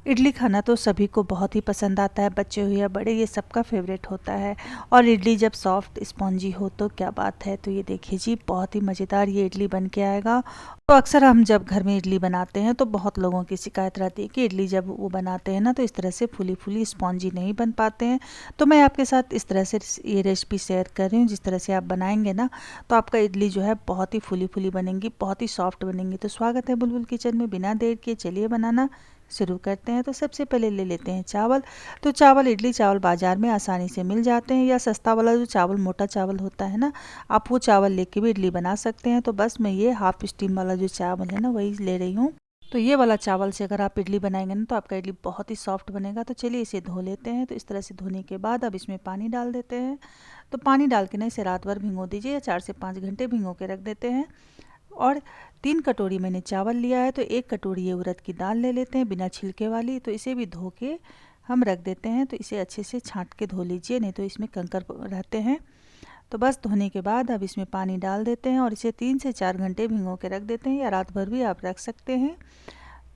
इडली खाना तो सभी को बहुत ही पसंद आता है, बच्चे हो या बड़े, ये सबका फेवरेट होता है। और इडली जब सॉफ्ट स्पॉन्जी हो तो क्या बात है। तो ये देखिए जी, बहुत ही मज़ेदार ये इडली बन के आएगा। तो अक्सर हम जब घर में इडली बनाते हैं तो बहुत लोगों की शिकायत रहती है कि इडली जब वो बनाते हैं ना तो इस तरह से फूली फूली स्पॉन्जी नहीं बन पाते हैं। तो मैं आपके साथ इस तरह से ये रेसिपी शेयर कर रही हूँ, जिस तरह से आप बनाएंगे ना तो आपका इडली जो है बहुत ही फूली फूली बनेंगी, बहुत ही सॉफ्ट बनेंगी। तो स्वागत है बुलबुल किचन में। बिना देर किए चलिए बनाना शुरू करते हैं। तो सबसे पहले ले लेते हैं चावल। तो चावल, इडली चावल बाज़ार में आसानी से मिल जाते हैं, या सस्ता वाला जो चावल, मोटा चावल होता है ना, आप वो चावल लेके भी इडली बना सकते हैं। तो बस मैं ये हाफ स्टीम वाला जो चावल है ना वही ले रही हूँ। तो ये वाला चावल से अगर आप इडली बनाएंगे ना तो आपका इडली बहुत ही सॉफ्ट बनेगा। तो चलिए इसे धो लेते हैं। तो इस तरह से धोने के बाद अब इसमें पानी डाल देते हैं। तो पानी डाल के ना इसे रात भर भिगो दीजिए, या 4 से 5 घंटे भिगो के रख देते हैं। और 3 कटोरी मैंने चावल लिया है, तो 1 कटोरी ये उड़द की दाल ले लेते हैं बिना छिलके वाली। तो इसे भी धो के हम रख देते हैं। तो इसे अच्छे से छांट के धो लीजिए, नहीं तो इसमें कंकर रहते हैं। तो बस धोने के बाद अब इसमें पानी डाल देते हैं और इसे 3 से 4 घंटे भिगो के रख देते हैं, या रात भर भी आप रख सकते हैं।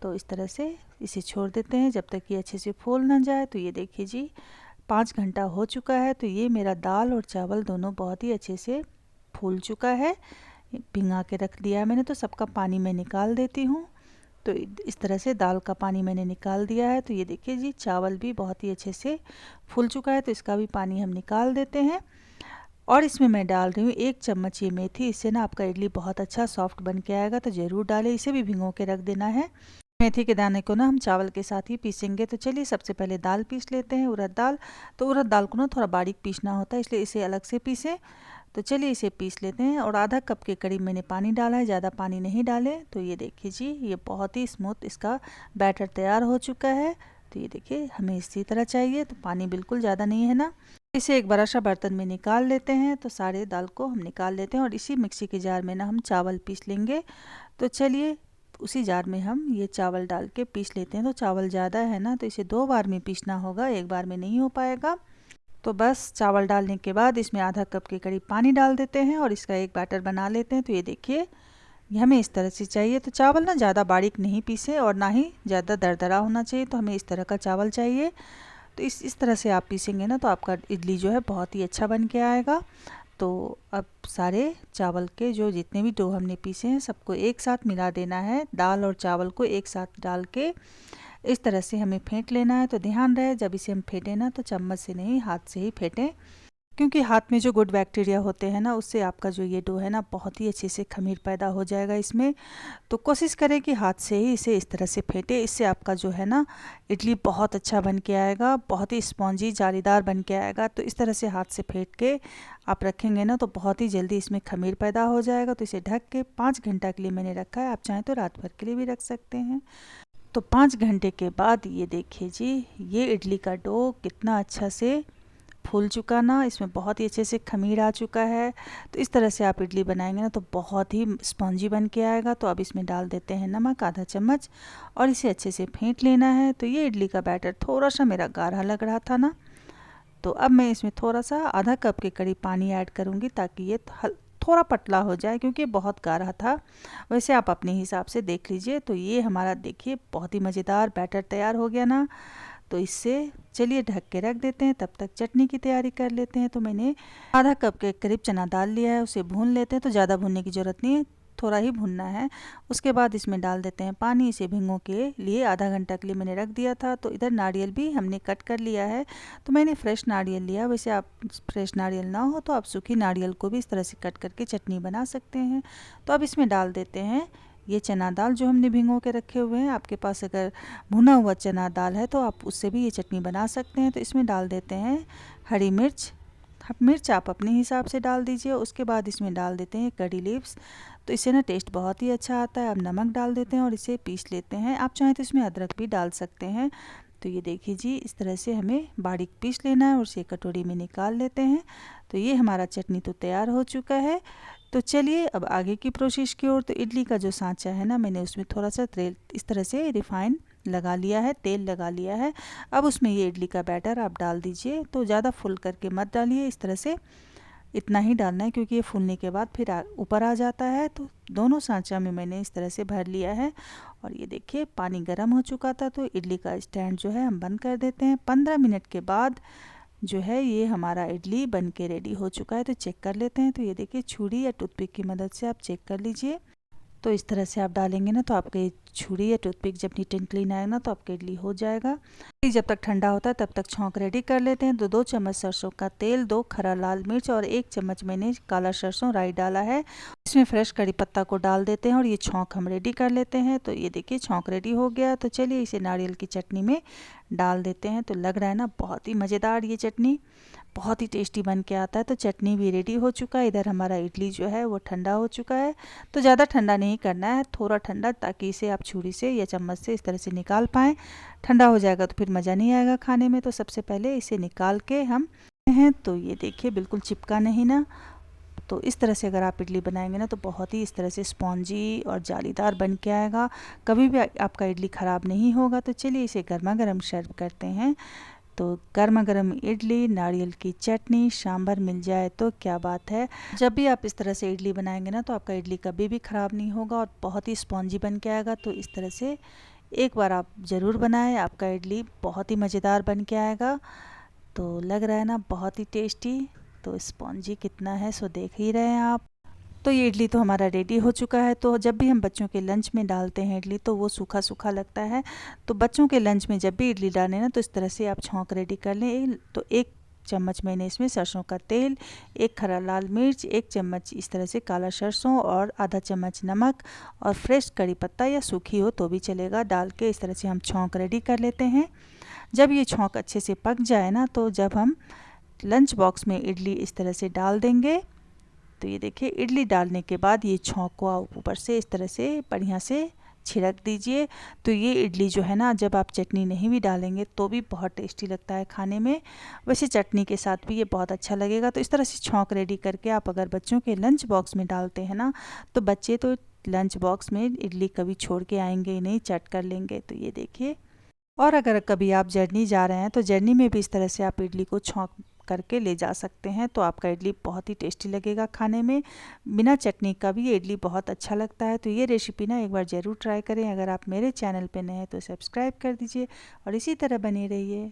तो इस तरह से इसे छोड़ देते हैं जब तक ये अच्छे से फूल ना जाए। तो ये देखिए जी, 5 घंटा हो चुका है। तो ये मेरा दाल और चावल दोनों बहुत ही अच्छे से फूल चुका है। भिंगा के रख दिया है मैंने। तो सबका पानी मैं निकाल देती हूँ। तो इस तरह से दाल का पानी मैंने निकाल दिया है। तो ये देखिए जी, चावल भी बहुत ही अच्छे से फूल चुका है। तो इसका भी पानी हम निकाल देते हैं। और इसमें मैं डाल रही हूँ 1 चम्मच ये मेथी। इससे ना आपका इडली बहुत अच्छा सॉफ्ट बन के आएगा। तो ज़रूर डालें, इसे भी भिगो के रख देना है। मेथी के दाने को ना हम चावल के साथ ही पीसेंगे। तो चलिए सबसे पहले दाल पीस लेते हैं, उड़द दाल। तो उड़द दाल को ना थोड़ा बारीक पीसना होता है, इसलिए इसे अलग से पीसें। तो चलिए इसे पीस लेते हैं। और आधा कप के करीब मैंने पानी डाला है, ज़्यादा पानी नहीं डालें। तो ये देखिए जी, ये बहुत ही स्मूथ इसका बैटर तैयार हो चुका है। तो ये देखिए, हमें इसी तरह चाहिए। तो पानी बिल्कुल ज़्यादा नहीं है ना। इसे एक बड़ा सा बर्तन में निकाल लेते हैं। तो सारे दाल को हम निकाल लेते हैं और इसी मिक्सी के जार में ना हम चावल पीस लेंगे। तो चलिए उसी जार में हम ये चावल डाल के पीस लेते हैं। तो चावल ज़्यादा है ना, तो इसे 2 बार में पीसना होगा, एक बार में नहीं हो पाएगा। तो बस चावल डालने के बाद इसमें आधा कप के करीब पानी डाल देते हैं और इसका एक बैटर बना लेते हैं। तो ये देखिए, ये हमें इस तरह से चाहिए। तो चावल ना ज़्यादा बारीक नहीं पीसे और ना ही ज़्यादा दरदरा होना चाहिए। तो हमें इस तरह का चावल चाहिए। तो इस तरह से आप पीसेंगे ना तो आपका इडली जो है बहुत ही अच्छा बन के आएगा। तो अब सारे चावल के जो जितने भी डो हमने पीसे हैं सबको एक साथ मिला देना है। दाल और चावल को एक साथ डाल के इस तरह से हमें फेंट लेना है। तो ध्यान रहे जब इसे हम फेंटें ना तो चम्मच से नहीं, हाथ से ही फेंटें, क्योंकि हाथ में जो गुड बैक्टीरिया होते हैं ना उससे आपका जो ये डो है ना बहुत ही अच्छे से खमीर पैदा हो जाएगा इसमें। तो कोशिश करें कि हाथ से ही इसे इस तरह से फेंटे। इससे आपका जो है ना इडली बहुत अच्छा बन के आएगा, बहुत ही स्पॉन्जी जालीदार बन के आएगा। तो इस तरह से हाथ से फेंट के आप रखेंगे ना तो बहुत ही जल्दी इसमें खमीर पैदा हो जाएगा। तो इसे ढक के 5 घंटा के लिए मैंने रखा है, आप चाहें तो रात भर के लिए भी रख सकते हैं। तो 5 घंटे के बाद ये देखिए जी, ये इडली का डो कितना अच्छा से फूल चुका ना, इसमें बहुत ही अच्छे से खमीर आ चुका है। तो इस तरह से आप इडली बनाएंगे ना तो बहुत ही स्पॉन्जी बन के आएगा। तो अब इसमें डाल देते हैं नमक आधा चम्मच और इसे अच्छे से फेंट लेना है। तो ये इडली का बैटर थोड़ा सा मेरा गाढ़ा लग रहा था ना, तो अब मैं इसमें थोड़ा सा आधा कप के करीब पानी ऐड करूँगी ताकि ये थोड़ा पतला हो जाए, क्योंकि बहुत गाढ़ा था। वैसे आप अपने हिसाब से देख लीजिए। तो ये हमारा देखिए बहुत ही मज़ेदार बैटर तैयार हो गया ना। तो इससे चलिए ढक के रख देते हैं, तब तक चटनी की तैयारी कर लेते हैं। तो मैंने आधा कप के करीब चना दाल लिया है, उसे भून लेते हैं। तो ज़्यादा भूनने की ज़रूरत नहीं है, थोड़ा ही भुनना है। उसके बाद इसमें डाल देते हैं पानी। इसे भिगो के लिए आधा घंटा के लिए मैंने रख दिया था। तो इधर नारियल भी हमने कट कर लिया है। तो मैंने फ्रेश नारियल लिया। वैसे आप फ्रेश नारियल ना हो तो आप सूखी नारियल को भी इस तरह से कट करके चटनी बना सकते हैं। तो अब इसमें डाल देते हैं ये चना दाल जो हमने भिगो के रखे हुए हैं। आपके पास अगर भुना हुआ चना दाल है तो आप उससे भी ये चटनी बना सकते हैं। तो इसमें डाल देते हैं हरी मिर्च। मिर्च आप अपने हिसाब से डाल दीजिए। उसके बाद इसमें डाल देते हैं करी लीव्स। तो इससे ना टेस्ट बहुत ही अच्छा आता है। अब नमक डाल देते हैं और इसे पीस लेते हैं। आप चाहें तो इसमें अदरक भी डाल सकते हैं। तो ये देखिए जी, इस तरह से हमें बारीक पीस लेना है और इसे कटोरी में निकाल लेते हैं। तो ये हमारा चटनी तो तैयार हो चुका है। तो चलिए अब आगे की प्रोसेस की ओर। तो इडली का जो सांचा है ना, मैंने उसमें थोड़ा सा तेल इस तरह से रिफाइन लगा लिया है, तेल लगा लिया है। अब उसमें ये इडली का बैटर आप डाल दीजिए। तो ज़्यादा फुल करके मत डालिए, इस तरह से इतना ही डालना है, क्योंकि ये फूलने के बाद फिर ऊपर आ जाता है। तो दोनों सांचा में मैंने इस तरह से भर लिया है और ये देखिए पानी गर्म हो चुका था, तो इडली का स्टैंड जो है हम बंद कर देते हैं। 15 मिनट के बाद जो है ये हमारा इडली बन के रेडी हो चुका है। तो चेक कर लेते हैं। तो ये देखिए छुरी या टूथपिक की मदद से आप चेक कर लीजिए। तो इस तरह से आप डालेंगे ना तो आपके छुरी या टूथपिक जब नीट एंड क्लीन आएगा ना तो आपका इडली हो जाएगा। जब तक ठंडा होता है तब तक छौंक रेडी कर लेते हैं। 2 चम्मच सरसों का तेल, 2 खरा लाल मिर्च और 1 चम्मच मैंने काला सरसों राई डाला है। इसमें फ्रेश कड़ी पत्ता को डाल देते हैं और ये छौंक हम रेडी कर लेते हैं। तो ये देखिए छौंक रेडी हो गया। तो चलिए इसे नारियल की चटनी में डाल देते हैं। तो लग रहा है ना बहुत ही मज़ेदार ये चटनी, बहुत ही टेस्टी बन के आता है। तो चटनी भी रेडी हो चुका है। इधर हमारा इडली जो है वो ठंडा हो चुका है। तो ज़्यादा ठंडा नहीं करना है, थोड़ा ठंडा, ताकि इसे आप छुरी से या चम्मच से इस तरह से निकाल पाएँ। ठंडा हो जाएगा तो फिर मज़ा नहीं आएगा खाने में। तो सबसे पहले इसे निकाल के हम हैं, तो ये देखिए बिल्कुल चिपका नहीं ना। तो इस तरह से अगर आप इडली बनाएंगे ना तो बहुत ही इस तरह से स्पॉन्जी और जालीदार बन के आएगा, कभी भी आपका इडली ख़राब नहीं होगा। तो चलिए इसे गर्मा गर्म सर्व करते हैं। तो गर्मा गर्म इडली, नारियल की चटनी, सांभर मिल जाए तो क्या बात है। जब भी आप इस तरह से इडली बनाएंगे ना तो आपका इडली कभी भी ख़राब नहीं होगा और बहुत ही स्पॉन्जी बन के आएगा। तो इस तरह से एक बार आप ज़रूर बनाएं, आपका इडली बहुत ही मज़ेदार बन के आएगा। तो लग रहा है ना बहुत ही टेस्टी। तो स्पॉन्जी कितना है सो देख ही रहे हैं आप। तो ये इडली तो हमारा रेडी हो चुका है। तो जब भी हम बच्चों के लंच में डालते हैं इडली तो वो सूखा सूखा लगता है। तो बच्चों के लंच में जब भी इडली डालें ना तो इस तरह से आप छौंक रेडी कर लें। तो 1 चम्मच मैंने इसमें सरसों का तेल, 1 खरा लाल मिर्च, 1 चम्मच इस तरह से काला सरसों और आधा चम्मच नमक और फ्रेश कड़ी पत्ता या सूखी हो तो भी चलेगा, डाल के इस तरह से हम छौंक रेडी कर लेते हैं। जब ये छौंक अच्छे से पक जाए ना तो जब हम लंच बॉक्स में इडली इस तरह से डाल देंगे। तो ये देखिए इडली डालने के बाद ये छौंक को आप ऊपर से इस तरह से बढ़िया से छिड़क दीजिए। तो ये इडली जो है ना जब आप चटनी नहीं भी डालेंगे तो भी बहुत टेस्टी लगता है खाने में। वैसे चटनी के साथ भी ये बहुत अच्छा लगेगा। तो इस तरह से छौंक रेडी करके आप अगर बच्चों के लंच बॉक्स में डालते हैं ना तो बच्चे तो लंच बॉक्स में इडली कभी छोड़ के आएंगे ही नहीं, चट कर लेंगे। तो ये देखिए, और अगर कभी आप जर्नी जा रहे हैं तो जर्नी में भी इस तरह से आप इडली को छौंक करके ले जा सकते हैं। तो आपका इडली बहुत ही टेस्टी लगेगा खाने में। बिना चटनी का भी ये इडली बहुत अच्छा लगता है। तो ये रेसिपी ना एक बार ज़रूर ट्राई करें। अगर आप मेरे चैनल पे नए हैं तो सब्सक्राइब कर दीजिए और इसी तरह बने रहिए।